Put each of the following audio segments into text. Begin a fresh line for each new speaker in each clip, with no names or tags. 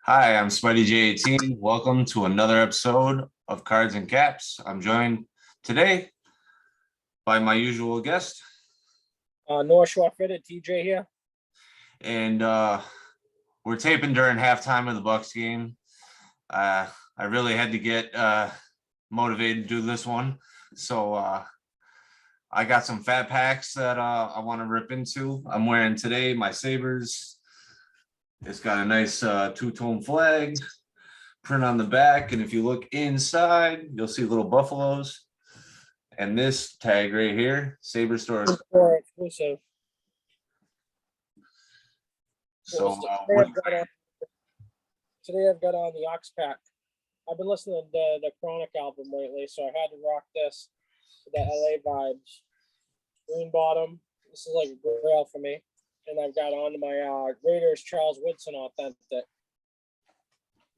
Hi, I'm Spidey J18. Welcome to another episode of Cards and Caps. I'm joined today by my usual guest.
North Shore Fitted, TJ here.
And we're taping during halftime of the Bucks game. I really had to get motivated to do this one. So I got some fat packs that I want to rip into. I'm wearing today my Sabres. It's got a nice two-tone flag print on the back, and if you look inside, you'll see little buffaloes. And this tag right here, Saber Store
exclusive.
So
today I've got on the Ox Pack. I've been listening to the Chronic album lately, so I had to rock this with the LA vibes. Green bottom. This is like a grail for me. And I've got on my Raiders Charles Woodson authentic.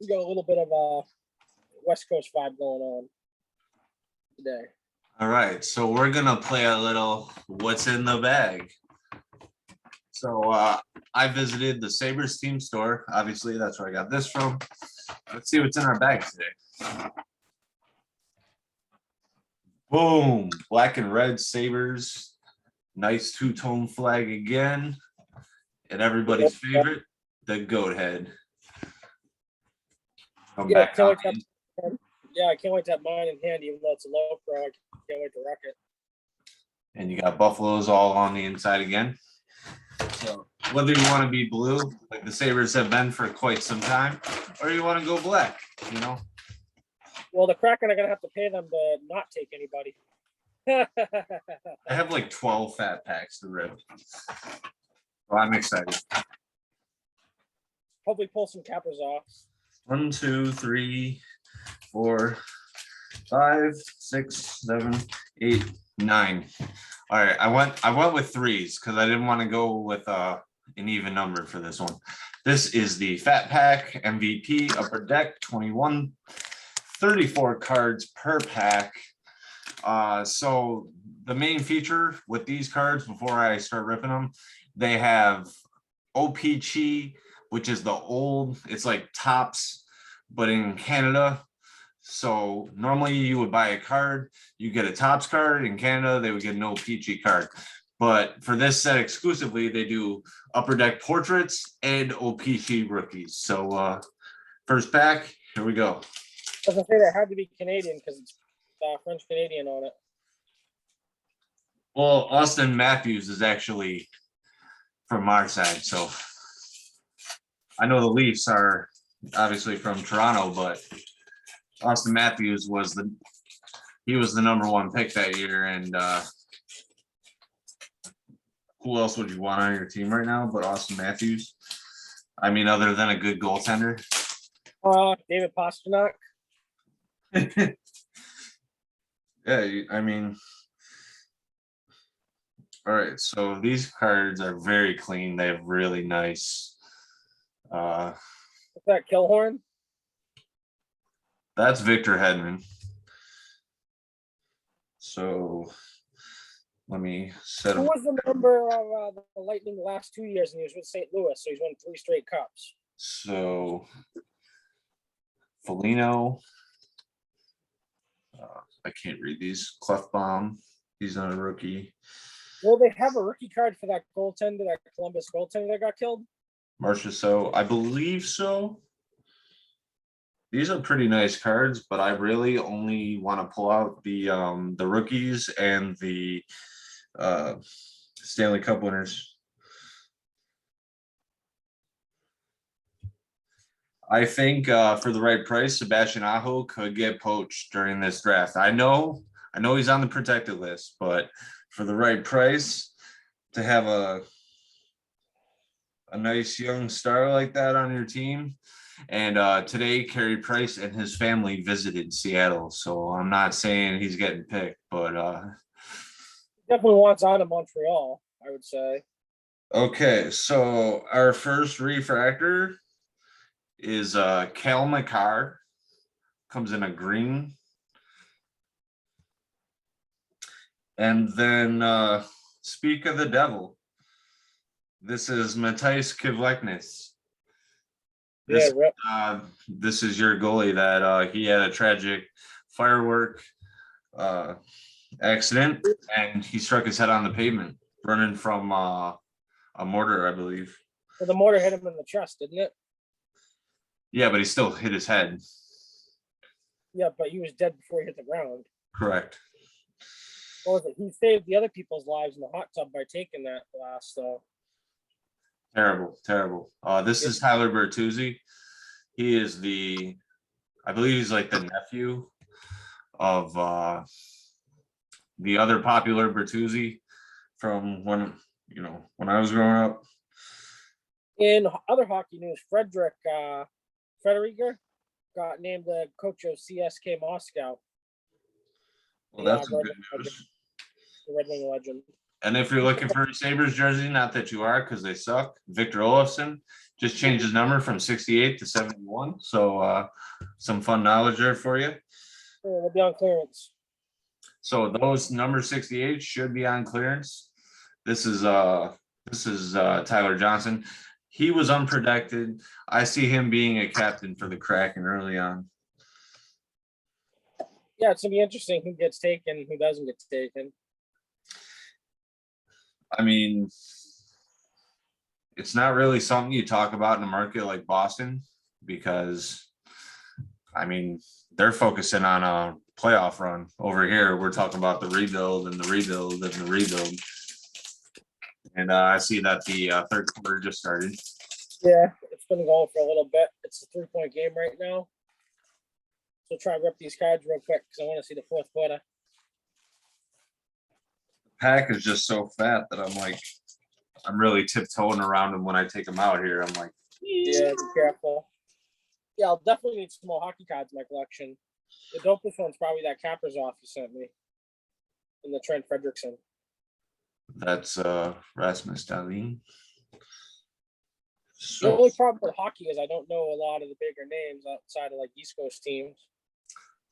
We got a little bit of a West Coast vibe going on today.
All right, so we're gonna play a little what's in the bag. So I visited the Sabres team store. Obviously, that's where I got this from. Let's see what's in our bag today. Boom, black and red Sabres. Nice two-tone flag again. And everybody's favorite, the goat head.
I can't wait to have mine in hand, even though it's a low pro. I can't wait to rock it.
And you got buffaloes all on the inside again. So whether you want to be blue, like the Sabres have been for quite some time, or you want to go black, you know?
Well, the Kraken are going to have to pay them to not take anybody.
I have like 12 fat packs to rip. Well, I'm excited.
Hopefully pull some cappers off.
1, 2, 3, 4, 5, 6, 7, 8, 9. All right, I went with threes because I didn't want to go with an even number for this one. This is the Fat Pack MVP Upper Deck 21, 34 cards per pack. So the main feature with these cards before I start ripping them, they have OPC, which is the old, it's like Tops, but in Canada. So normally you would buy a card, you get a Tops card. In Canada, they would get an OPC card. But for this set exclusively, they do Upper Deck Portraits and OPC Rookies. So first pack, here we go.
I was going to say that had to be Canadian because it's French Canadian on it.
Well, Austin Matthews is actually from our side, so I know the Leafs are obviously from Toronto, but Austin Matthews was the number one pick that year. And who else would you want on your team right now but Austin Matthews? I mean, other than a good goaltender.
David Pastrnak.
Yeah, I mean, all right. So these cards are very clean. They have really nice.
What's that, Killhorn?
That's Victor Hedman. So let me set
him. Who was the member of the Lightning the last 2 years, and he was with St. Louis, so he's won 3 straight cups.
So Foligno. I can't read these. Clefbaum. He's not a rookie.
Well, they have a rookie card for that goaltender, that Columbus goaltender that got killed.
Marchessault, I believe so. These are pretty nice cards, but I really only want to pull out the rookies and the Stanley Cup winners. I think for the right price, Sebastian Aho could get poached during this draft. I know he's on the protected list, but for the right price, to have a nice young star like that on your team. And today, Carey Price and his family visited Seattle, so I'm not saying he's getting picked, but
definitely wants out of Montreal, I would say.
Okay, so our first refractor is Cale Makar. Comes in a green. And then speak of the devil. This is Matthijs Kivleknis.
Yeah, rip.
This is your goalie that he had a tragic firework accident, and he struck his head on the pavement running from a mortar, I believe.
So the mortar hit him in the chest, didn't it?
Yeah, but he still hit his head.
Yeah, but he was dead before he hit the ground.
Correct.
What was it? He saved the other people's lives in the hot tub by taking that blast, so.
Terrible. This is Tyler Bertuzzi. He is I believe he's like the nephew of the other popular Bertuzzi from when I was growing up.
In other hockey news, Frederiger got named the coach of CSK Moscow.
Well, that's good news.
The Red Wing legend.
And if you're looking for a Sabres jersey, not that you are, because they suck, Victor Olofsson just changed his number from 68 to 71. So some fun knowledge there for you.
Yeah, they'll be on clearance.
So those number 68 should be on clearance. This is Tyler Johnson. He was unprotected. I see him being a captain for the Kraken early on.
Yeah, it's gonna be interesting who gets taken, who doesn't get taken.
I mean, it's not really something you talk about in a market like Boston because, I mean, they're focusing on a playoff run. Over here, we're talking about the rebuild and the rebuild and the rebuild. And I see that the third quarter just started.
Yeah, it's been going for a little bit. It's a 3-point game right now. So try to rip these cards real quick because I want to see the fourth quarter.
Pack is just so fat that I'm really tiptoeing around him when I take him out here. I'm like,
yeah, be careful. Yeah, I'll definitely need some more hockey cards in my collection. The dopest one's probably that Kaprizov you sent me. And the Trent Fredrickson.
That's Rasmus Dahlin.
The only problem with hockey is I don't know a lot of the bigger names outside of like East Coast teams.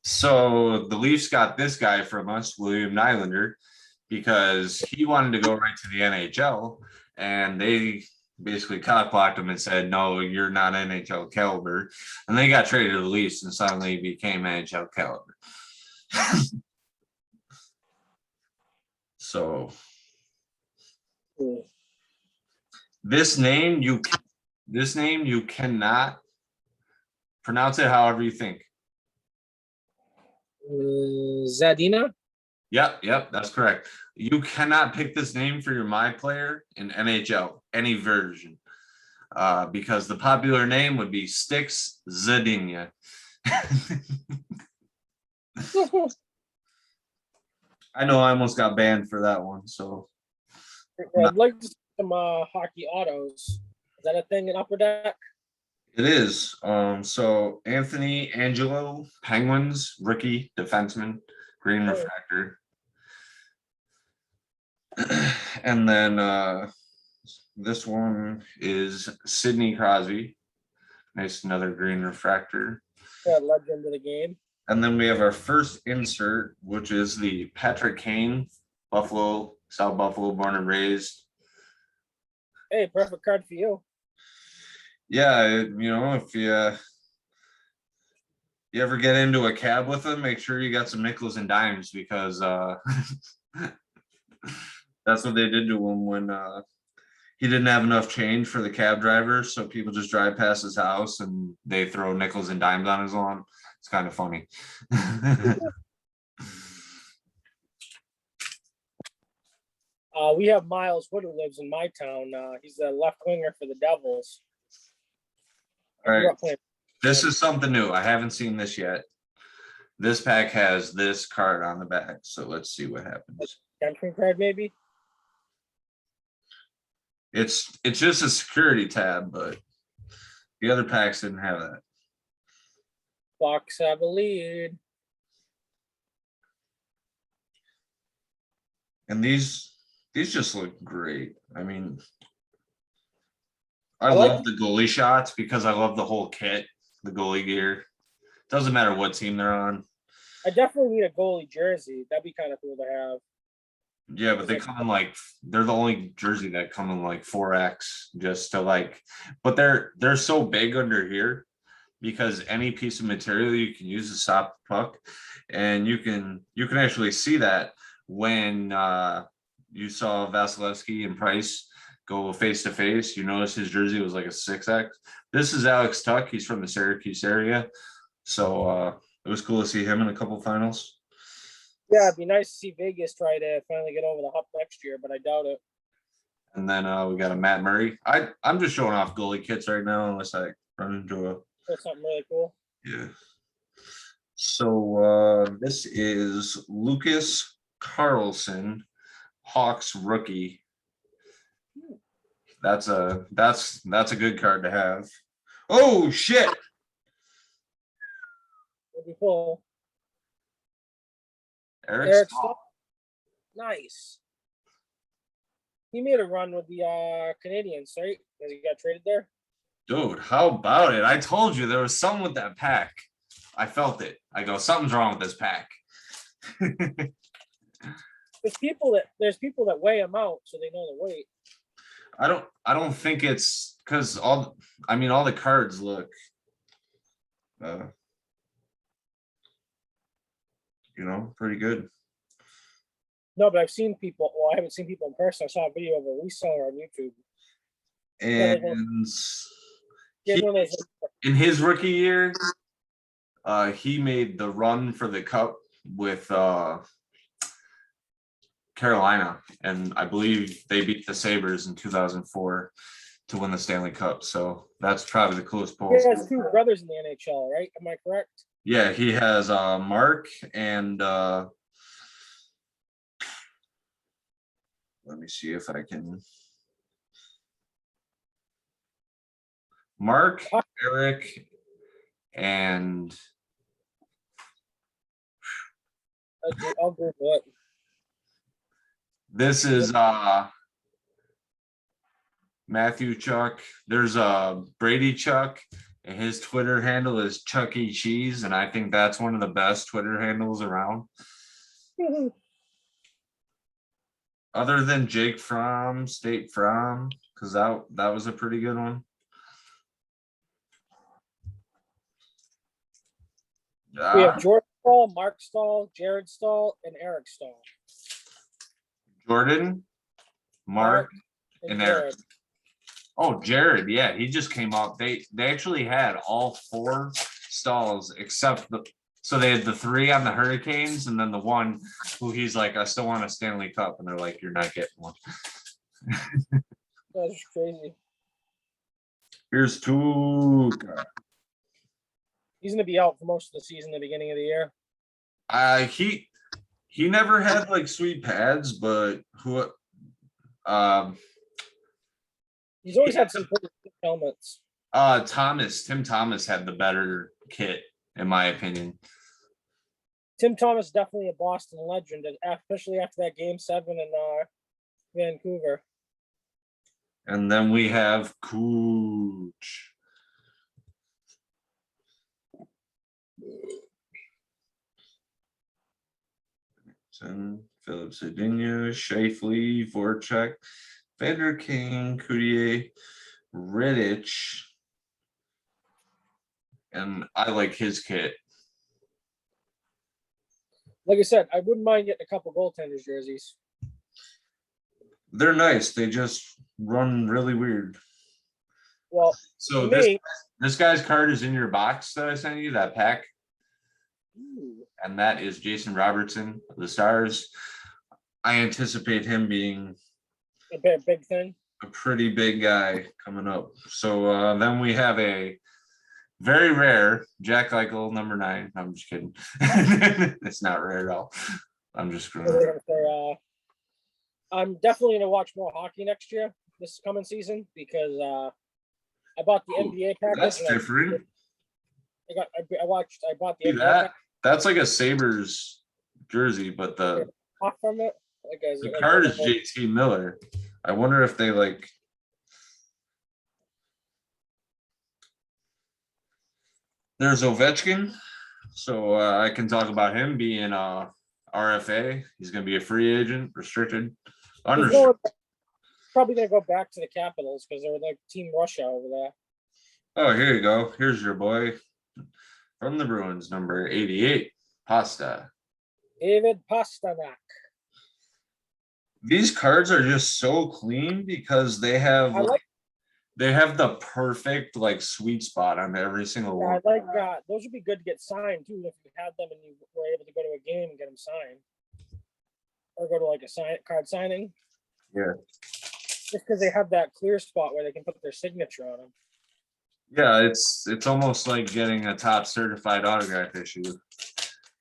So the Leafs got this guy from us, William Nylander, because he wanted to go right to the NHL, and they basically cock-blocked him and said, no, you're not NHL caliber. And they got traded to the Leafs and suddenly became NHL caliber. So this name you cannot pronounce it however you think.
Zadina?
Yep, that's correct. You cannot pick this name for your My Player in NHL, any version, because the popular name would be Sticks Zadina. I know I almost got banned for that one, so.
I'd like to see some hockey autos. Is that a thing in Upper Deck?
It is. So Anthony Angelo, Penguins, rookie defenseman, green refractor. And then this one is Sidney Crosby. Nice, another green refractor.
Yeah, legend of the game.
And then we have our first insert, which is the Patrick Kane, Buffalo, South Buffalo, born and raised.
Hey, perfect card for you.
Yeah, if you ever get into a cab with him, make sure you got some nickels and dimes because that's what they did to him when he didn't have enough change for the cab driver. So people just drive past his house and they throw nickels and dimes on his lawn. It's kind of funny.
We have Miles Wood who lives in my town. He's a left winger for the Devils.
All right. This is something new. I haven't seen this yet. This pack has this card on the back. So let's see what happens.
Redemption card, maybe?
It's just a security tab, but the other packs didn't have that.
Bucks have a lead.
And these just look great. I mean, I love the goalie shots because I love the whole kit, the goalie gear. Doesn't matter what team they're on.
I definitely need a goalie jersey. That'd be kind of cool to have.
Yeah, but they come in like they're the only jersey that come in like 4X just to like, but they're so big under here because any piece of material you can use to stop the puck, and you can actually see that when you saw Vasilevsky and Price go face to face. You notice his jersey was like a 6X. This is Alex Tuck. He's from the Syracuse area, so it was cool to see him in a couple finals.
Yeah, it'd be nice to see Vegas try to finally get over the hump next year, but I doubt it.
And then we got a Matt Murray. I'm just showing off goalie kits right now, unless I run into a
That's something really cool.
yeah. So this is Lucas Carlson, Hawks rookie. That's a good card to have. Oh shit!
It'd be cool.
Eric
Stahl. Nice. He made a run with the Canadians, right? Because he got traded there.
Dude, how about it? I told you there was something with that pack. I felt it. I go, something's wrong with this pack.
There's people that weigh them out so they know the weight.
I don't think it's because all the cards look pretty good.
No, but I've seen people. Well, I haven't seen people in person. I saw a video of a reseller on YouTube.
And in his rookie year, he made the run for the cup with Carolina, and I believe they beat the Sabres in 2004 to win the Stanley Cup. So that's probably the coolest poll.
He has two brothers in the NHL, right? Am I correct?
Yeah, he has Mark and let me see if I can. Mark, Eric, and
I'll Google it.
This is Matthew Chuck. There's Brady Chuck, and his Twitter handle is Chuck E. Cheese, and I think that's one of the best Twitter handles around. Other than Jake from State From, because that was a pretty good one.
We have Jordan Stahl, Mark Stahl, Jared Stahl, and Eric Stahl.
Jordan, Mark, and Eric. Oh, Jared, yeah, he just came up. They actually had all four stalls except so they had the three on the Hurricanes, and then the one who he's like, I still want a Stanley Cup, and they're like, you're not getting one.
That's crazy.
Here's two.
He's gonna be out for most of the season, the beginning of the year.
He never had like sweet pads, but
he's always had some pretty good helmets.
Tim Thomas had the better kit, in my opinion.
Tim Thomas definitely a Boston legend, especially after that Game 7 in Vancouver.
And then we have Cooch. Philip Sedinho, Shifley, Voracek, Vander King, Coutier, Riddich, and I like his kit.
Like I said, I wouldn't mind getting a couple goaltenders jerseys.
They're nice. They just run really weird.
Well,
so this guy's card is in your box that I sent you, that pack. Ooh. And that is Jason Robertson of the Stars. I anticipate him being
a big thing.
A pretty big guy coming up. So then we have a very rare Jack Eichel number 9. I'm just kidding. It's not rare at all. I'm just going
to I'm definitely going to watch more hockey next year, this coming season, because I bought the NBA package.
That's different.
I bought the NBA package.
That's like a Sabres jersey, but the
from it.
The card is JT Miller. I wonder if they like. There's Ovechkin, so I can talk about him being a RFA. He's going to be a free agent, restricted,
He's
unrestricted.
probably going to go back to the Capitals because they're like Team Russia over there.
Oh, here you go. Here's your boy from the Bruins, number 88, Pasta.
David Pasternak.
These cards are just so clean because they have the perfect like sweet spot on every single one.
I like those would be good to get signed too if you had them and you were able to go to a game and get them signed, or go to like a card signing.
Yeah.
Just because they have that clear spot where they can put their signature on them.
Yeah, it's almost like getting a top certified autograph issue,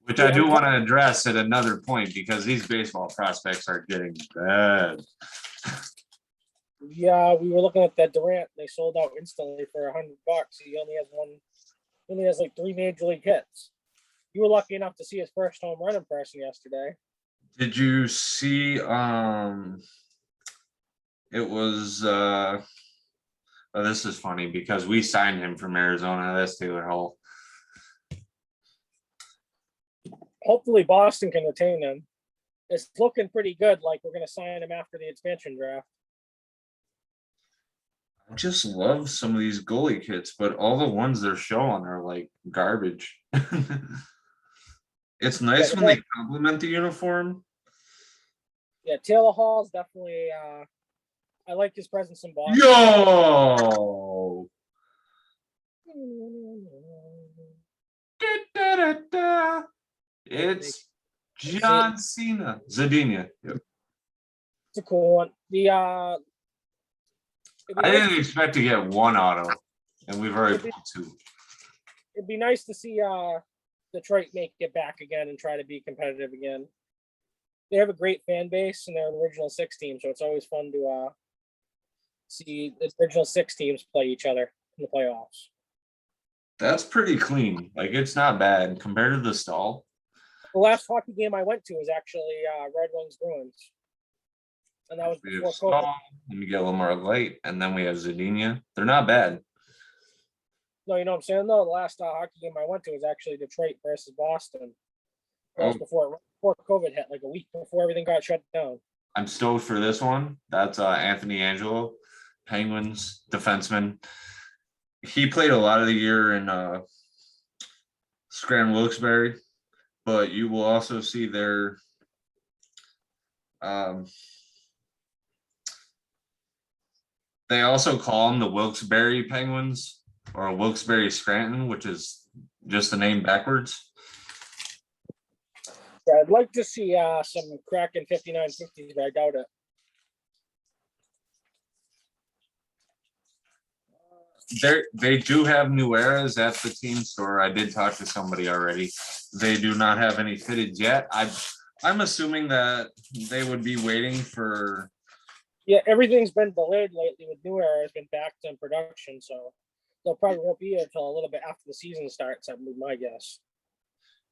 which I do want to address at another point because these baseball prospects are getting bad.
Yeah, we were looking at that Durant. They sold out instantly for $100. He only has only has like 3 major league hits. You were lucky enough to see his first home run in person yesterday.
Did you see? It was. Oh, this is funny because we signed him from Arizona. That's Taylor Hall.
Hopefully Boston can retain him. It's looking pretty good. Like we're going to sign him after the expansion draft.
I just love some of these goalie kits, but all the ones they're showing are like garbage. It's nice when they compliment the uniform.
Yeah, Taylor Hall's definitely. I like his presence in Boston.
Yo! It's John Cena. Zadina. Yep.
It's a cool one.
I didn't expect to get 1 auto, and we've already pulled 2.
It'd be nice to see Detroit make it back again and try to be competitive again. They have a great fan base and their original 6 team, so it's always fun to see the original 6 teams play each other in the playoffs.
That's pretty clean. Like, it's not bad compared to the stall.
The last hockey game I went to was actually Red Wings Bruins. And that was before COVID.
Let me get a little more light. And then we have Zadina. They're not bad.
No, you know what I'm saying, though? The last hockey game I went to was actually Detroit versus Boston. That was before COVID hit, like a week before everything got shut down.
I'm stoked for this one. That's Anthony Angelo, Penguins defenseman. He played a lot of the year in Scranton Wilkes-Barre, but you will also see their they also call them the Wilkes-Barre Penguins or Wilkes-Barre Scranton, which is just the name backwards.
Yeah, I'd like to see some cracking 59-50s, but I doubt it.
They do have new eras at the team store. I did talk to somebody already. They do not have any fitted yet. I'm assuming that they would be waiting for.
Yeah, everything's been delayed lately with new era has been back to production, so they'll probably won't be here until a little bit after the season starts. That would be my guess.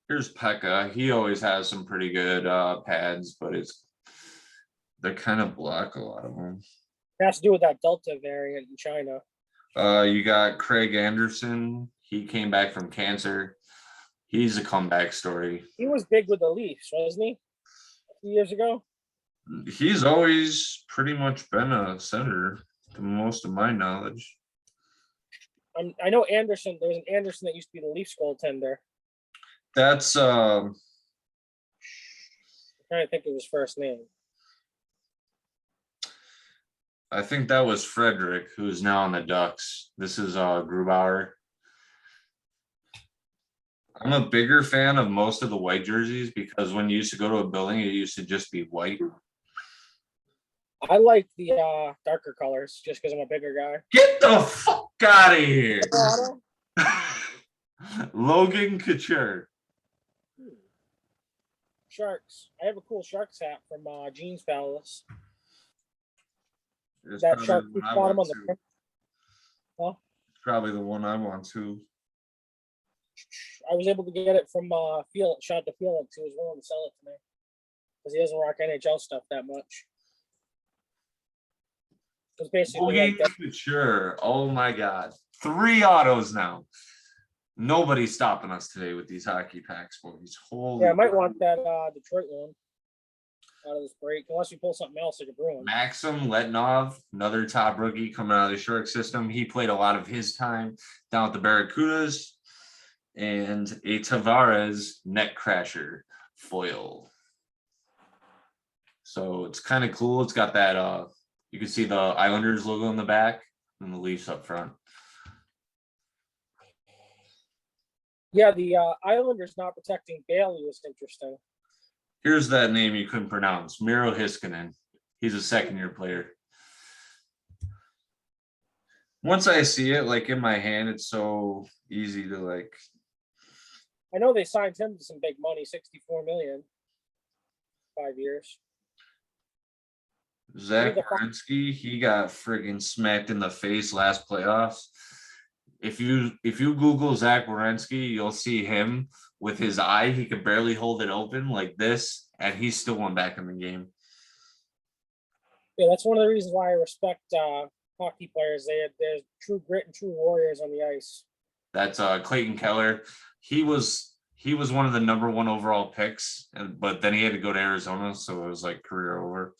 Here's Pekka. He always has some pretty good pads, but they're kind of black, a lot of them.
It has to do with that Delta variant in China.
You got Craig Anderson. He came back from cancer. He's a comeback story.
He was big with the Leafs, wasn't he? A few years ago.
He's always pretty much been a center, to most of my knowledge.
I know Anderson. There was an Anderson that used to be the Leafs goaltender.
That's
I'm trying to think of his first name.
I think that was Frederick, who's now on the Ducks. This is Grubauer. I'm a bigger fan of most of the white jerseys because when you used to go to a building, it used to just be white.
I like the darker colors just because I'm a bigger guy.
Get the fuck out of here. Logan Couture.
Sharks. I have a cool Sharks hat from Jeans Palace.
It's
that shark bottom on the. Huh?
It's probably the one I want to.
I was able to get it from Felix. Shot to Felix. He was willing to sell it to me because he doesn't rock NHL stuff that much. It's basically
Logan Couture. Oh my god, 3 autos now. Nobody's stopping us today with these hockey packs, boys. Holy
Yeah, I might want that Detroit one out of this break, unless you pull something else like a Bruin.
Maxim Letnov, another top rookie coming out of the Shark system. He played a lot of his time down at the Barracudas. And a Tavares net crasher foil. So it's kind of cool. It's got that you can see the Islanders logo in the back and the Leafs up front.
Yeah, the Islanders not protecting Bailey was interesting.
Here's that name you couldn't pronounce. Miro Heiskanen. He's a second-year player. Once I see it like in my hand, it's so easy to like.
I know they signed him to some big money, $64 million, 5 years.
Zach Werenski, he got friggin' smacked in the face last playoffs. If you Google Zach Werenski, you'll see him with his eye. He could barely hold it open like this, and he still went back in the game.
Yeah, that's one of the reasons why I respect hockey players. There's true grit and true warriors on the ice.
That's Clayton Keller. He was one of the number 1 overall picks, but then he had to go to Arizona, so it was like career over.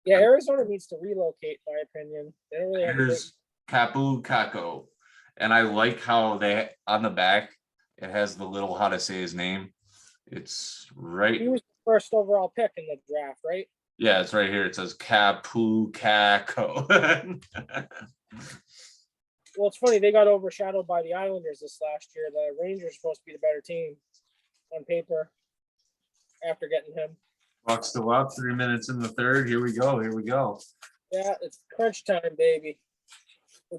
Yeah, Arizona needs to relocate, in my opinion. They don't really have
Here's Kapu Kako. And I like how they on the back it has the little how to say his name. It's right.
He was the first overall pick in the draft, right?
Yeah, it's right here. It says Kapu Kako.
Well, it's funny, they got overshadowed by the Islanders this last year. The Rangers are supposed to be the better team on paper after getting him.
Bucks still up, 3 minutes in the third. Here we go.
Yeah, it's crunch time, baby.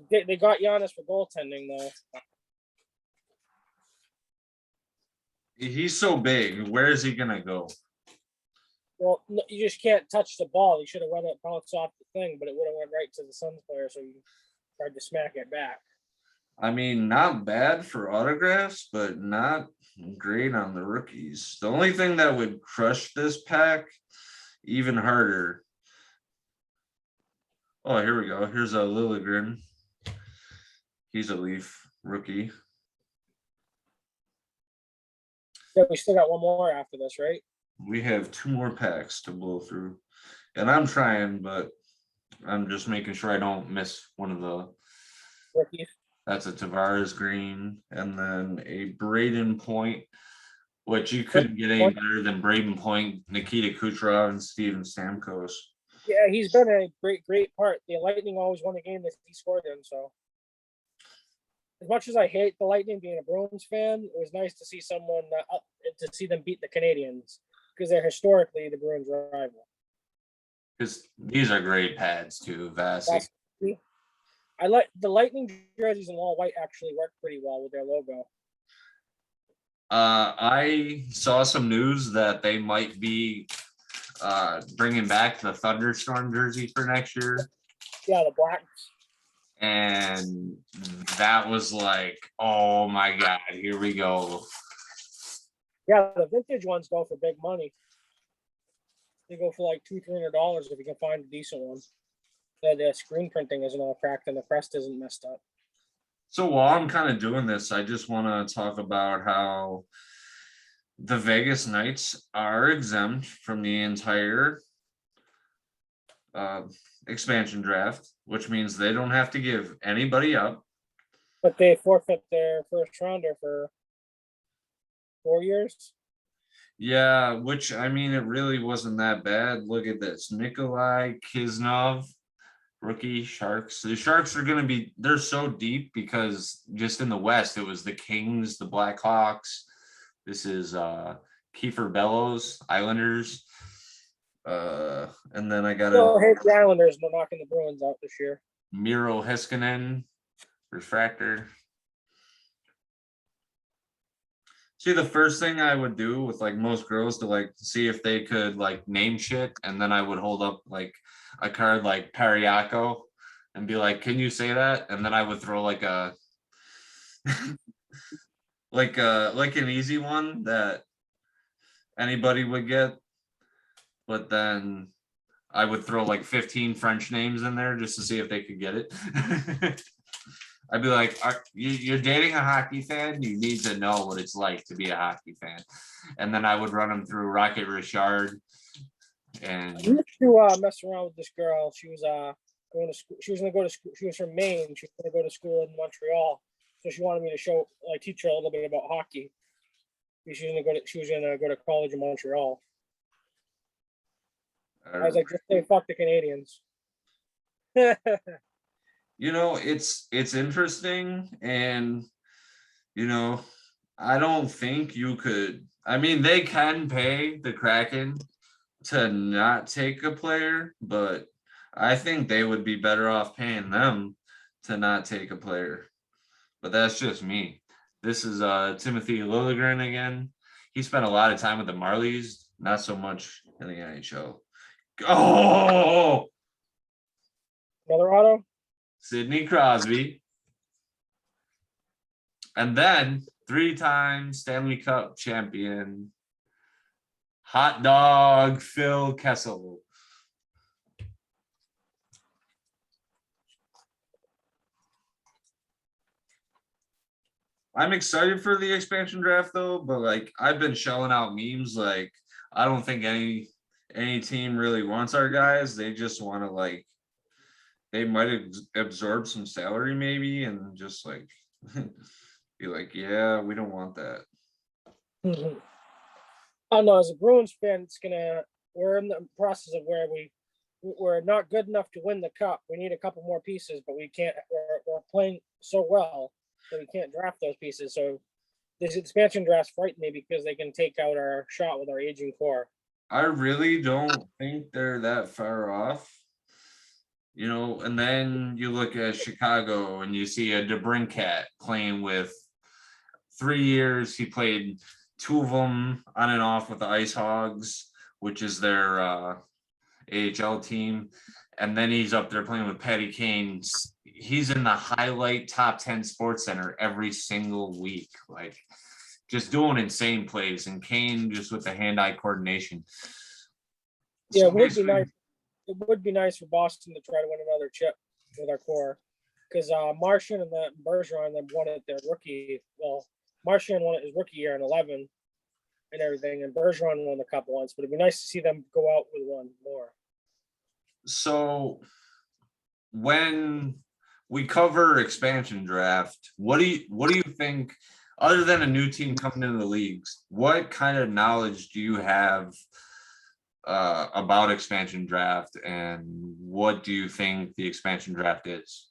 They got Giannis for goaltending, though.
He's so big. Where is he gonna go?
Well, no, you just can't touch the ball. He should have run it, bounced off the thing, but it would have went right to the Suns player, so you tried to smack it back.
I mean, not bad for autographs, but not great on the rookies. The only thing that would crush this pack even harder. Oh, here we go. Here's a Liljegren. He's a Leaf rookie.
Yeah, we still got one more after this, right?
We have 2 more packs to blow through. And I'm trying, but I'm just making sure I don't miss one of the
Rookies.
That's a Tavares green, and then a Braden Point, which you couldn't get any better than Braden Point, Nikita Kucherov, and Steven Stamkos.
Yeah, he's been a great part. The Lightning always won the game that he scored in. So, as much as I hate the Lightning being a Bruins fan, it was nice to see someone to see them beat the Canadians because they're historically the Bruins' rival.
Because these are great pads too, Vasic.
I like the Lightning jerseys in all white actually work pretty well with their logo.
I saw some news that they might be bringing back the Thunderstorm jersey for next year.
Yeah, the blacks.
And that was like, oh my God, here we go.
Yeah, the vintage ones go for big money. They go for like $200-$300 if you can find a decent one. The screen printing isn't all cracked and the crest isn't messed up.
So while I'm kind of doing this, I just want to talk about how the Vegas Knights are exempt from the entire expansion draft, which means they don't have to give anybody up.
But they forfeit their first rounder for 4 years.
Yeah, which I mean, it really wasn't that bad. Look at this. Nikolai Kisnov, rookie Sharks. The Sharks are going to be, they're so deep because just in the West, it was the Kings, the Blackhawks. This is Kiefer Bellows, Islanders. And then I got
hate the Islanders. We're knocking the Bruins out this year.
Miro Heiskanen, refractor. See, the first thing I would do with like most girls to like see if they could like name shit, and then I would hold up like a card like Pariaco and be like, "Can you say that?" And then I would throw like a like an easy one that anybody would get, but then I would throw like 15 French names in there just to see if they could get it. I'd be like, you're dating a hockey fan. You need to know what it's like to be a hockey fan. And then I would run them through Rocket Richard. And
I used to mess around with this girl. She was going to school. She was going to go to school. She was from Maine. She was going to go to school in Montreal. So she wanted me to teach her a little bit about hockey. She was going to go to college in Montreal. I was like, just say fuck the Canadians.
you know, it's interesting, and you know, I don't think you could. I mean, they can pay the Kraken to not take a player, but I think they would be better off paying them to not take a player. But that's just me. This is Timothy Liljegren again. He spent a lot of time with the Marlies, not so much in the NHL. Oh,
Another auto?
Sidney Crosby. And then 3-time Stanley Cup champion, Hot Dog Phil Kessel. I'm excited for the expansion draft though, but like I've been shelling out memes. Like I don't think any team really wants our guys. They just want to like they might absorb some salary maybe and just like be like, yeah, we don't want that.
Mm-hmm. I don't know. As a Bruins fan, we're in the process of where we're not good enough to win the cup. We need a couple more pieces, but we can't. We're playing so well that we can't draft those pieces. So this expansion draft frightened me because they can take out our shot with our aging core.
I really don't think they're that far off. You know, and then you look at Chicago and you see a DeBrincat playing with 3 years. He played 2 of them on and off with the Ice Hogs, which is their AHL team. And then he's up there playing with Patty Kane. He's in the highlight top 10 Sports Center every single week, like just doing insane plays. And Kane just with the hand-eye coordination.
Yeah, so it would be nice. It would be nice for Boston to try to win another chip with our core, because Martian and Bergeron then won it their rookie. Well, Martian won it his rookie year in 11 and everything, and Bergeron won the cup once. But it'd be nice to see them go out with one more.
So when we cover expansion draft, what do you think, other than a new team coming into the leagues, what kind of knowledge do you have about expansion draft, and what do you think the expansion draft is?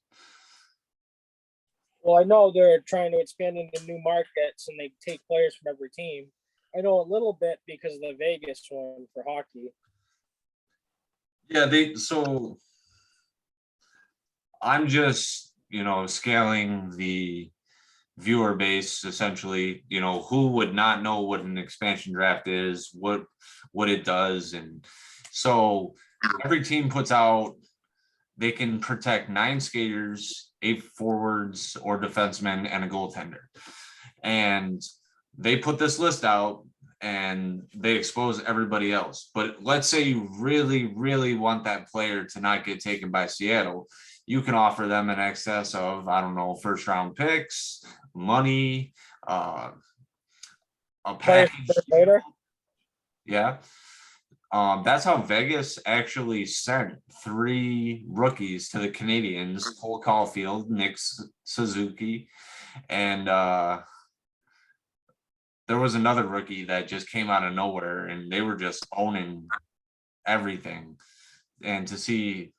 Well, I know they're trying to expand into new markets and they take players from every team. I know a little bit because of the Vegas one for hockey.
Yeah, so I'm just, scaling the viewer base essentially, who would not know what an expansion draft is, what it does. And so every team puts out, they can protect 9 skaters, 8 forwards or defensemen, and a goaltender. And they put this list out and they expose everybody else. But let's say you really, really want that player to not get taken by Seattle. You can offer them in excess of, I don't know, first round picks, money, a package. Yeah. That's how Vegas actually sent 3 rookies to the Canadiens: Cole Caulfield, Nick Suzuki, and there was another rookie that just came out of nowhere, and they were just owning everything. And to see,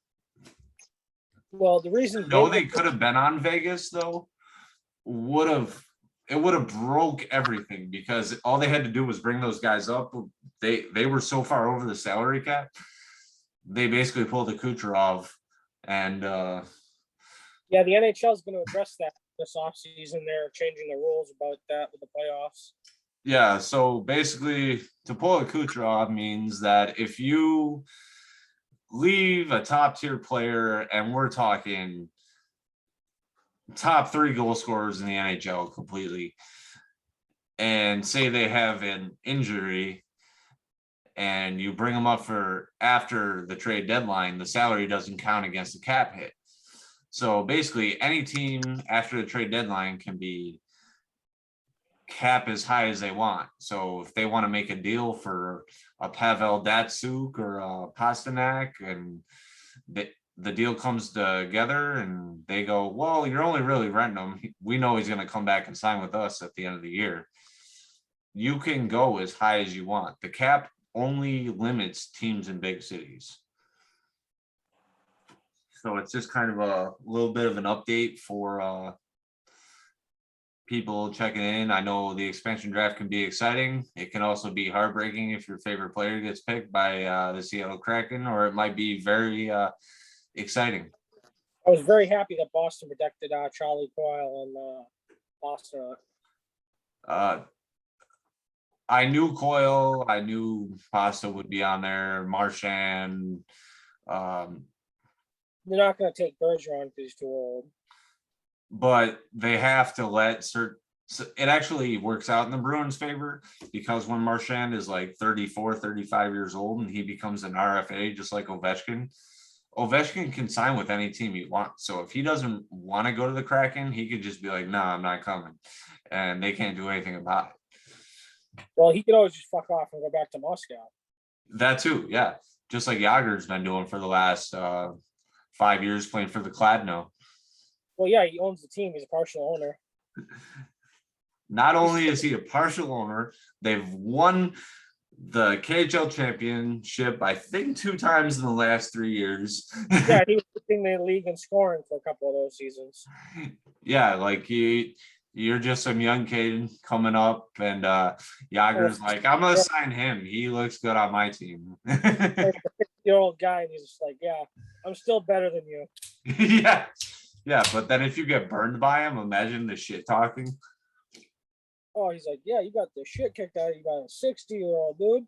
well, the reason
they could have been on Vegas though, would have broke everything, because all they had to do was bring those guys up. They were so far over the salary cap. They basically pulled the Kucherov, and
yeah, the NHL is going to address that this offseason. They're changing the rules about that with the playoffs.
Yeah, so basically, to pull a Kucherov means that if you leave a top tier player, and we're talking top 3 goal scorers in the NHL completely, and say they have an injury and you bring them up for after the trade deadline, the salary doesn't count against the cap hit. So basically, any team after the trade deadline can be cap as high as they want. So if they want to make a deal for a Pavel Datsuk or a Pasternak, and the deal comes together and they go, well, you're only really renting him. We know he's going to come back and sign with us at the end of the year. You can go as high as you want. The cap only limits teams in big cities. So it's just kind of a little bit of an update for people checking in. I know the expansion draft can be exciting. It can also be heartbreaking if your favorite player gets picked by the Seattle Kraken, or it might be very exciting.
I was very happy that Boston protected Charlie Coyle and Boston.
I knew Coyle. I knew Pasta would be on there. Marchand.
They're not going to take Bergeron because he's too old.
But they have to let it actually works out in the Bruins' favor, because when Marchand is like 34, 35 years old and he becomes an RFA, just like Ovechkin can sign with any team he wants. So if he doesn't want to go to the Kraken, he could just be like, no, I'm not coming. And they can't do anything about it.
Well, he could always just fuck off and go back to Moscow.
That too, yeah. Just like Yager's been doing for the last 5 years, playing for the Kladno.
Well, yeah, he owns the team. He's a partial owner.
Not only is he a partial owner, they've won the KHL championship, I think, 2 times in the last 3 years.
Yeah, he was leading the league in scoring for a couple of those seasons.
Yeah, like you're just some young kid coming up, and Yager's like, I'm gonna sign him. He looks good on my team.
Like a 50-year-old guy, and he's just like, yeah, I'm still better than you.
Yeah, but then if you get burned by him, imagine the shit talking.
Oh, he's like, yeah, you got the shit kicked out of you by a 60-year-old dude.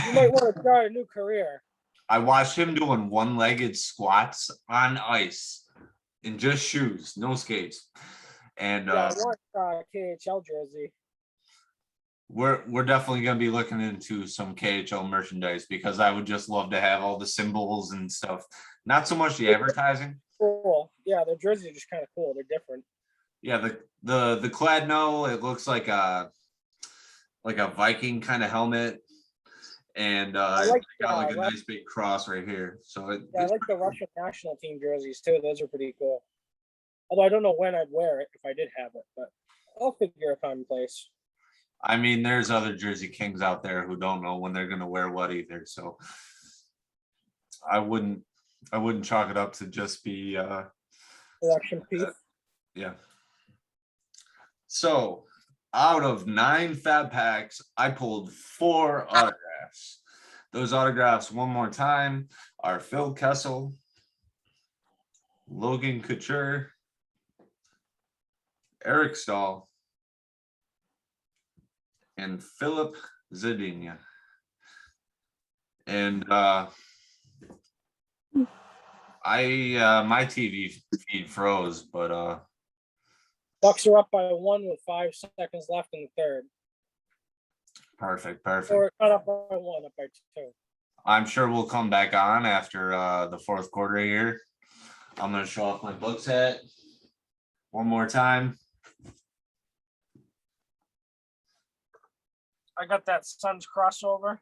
You might want to try a new career.
I watched him doing one-legged squats on ice in just shoes, no skates. And
yeah, I want a KHL jersey.
We're definitely going to be looking into some KHL merchandise, because I would just love to have all the symbols and stuff. Not so much the advertising.
Cool. Yeah, their jerseys are just kind of cool. They're different.
Yeah, the Kladno, it looks like a Viking kind of helmet, and got like a nice big cross right here. So
I like the Russian national team jerseys too. Those are pretty cool. Although I don't know when I'd wear it if I did have it, but I'll figure a time and place.
I mean, there's other Jersey Kings out there who don't know when they're going to wear what either. So I wouldn't chalk it up to just be
Election piece.
Yeah. So out of 9 fab packs, I pulled 4 autographs. Those autographs, one more time, are Phil Kessel, Logan Couture, Eric Stahl, and Philip Zadina. And my TV feed froze, but
Bucks are up by 1 with 5 seconds left in the third.
Perfect.
Or cut up by 1, up by 2.
I'm sure we'll come back on after the fourth quarter here. I'm going to show off my Bucks hat one more time.
I got that Suns crossover,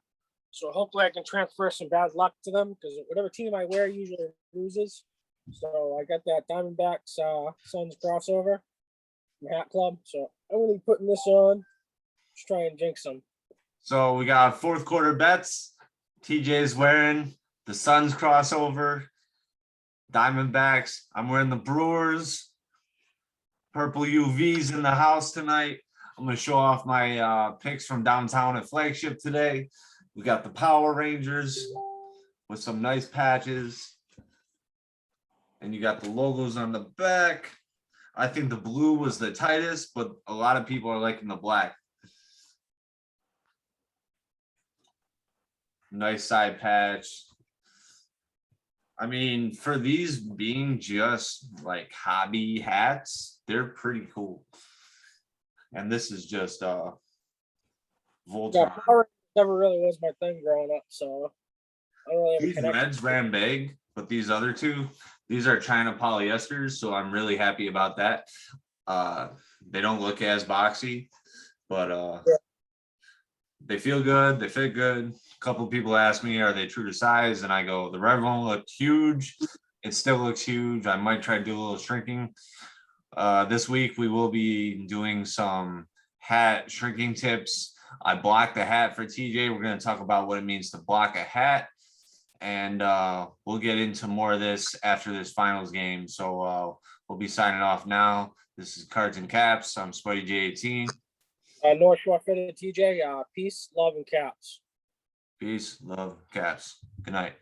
so hopefully I can transfer some bad luck to them, because whatever team I wear usually loses. So I got that Diamondbacks Suns crossover from Hat Club. So I'm going to be putting this on. Just try and jinx them.
So we got fourth quarter bets. TJ's wearing the Suns crossover, Diamondbacks. I'm wearing the Brewers. Purple UVs in the house tonight. I'm going to show off my picks from downtown at Flagship today. We got the Power Rangers with some nice patches. And you got the logos on the back. I think the blue was the tightest, but a lot of people are liking the black. Nice side patch. I mean, for these being just like hobby hats, they're pretty cool. And this is just Voltron.
Yeah, Power never really was my thing growing up, so I don't really have
These reds ran big, but these other two, These are China polyesters, so I'm really happy about that. They don't look as boxy, but
Yeah.
they feel good. They fit good. A couple people ask me, are they true to size? And I go, the red one looked huge. It still looks huge. I might try to do a little shrinking. This week we will be doing some hat shrinking tips. I blocked the hat for TJ. We're going to talk about what it means to block a hat. And we'll get into more of this after this finals game. So we'll be signing off now. This is Cards and Caps. I'm Spuddy J18.
North Shore Fitted TJ. Peace, love, and caps.
Peace, love, caps. Good night.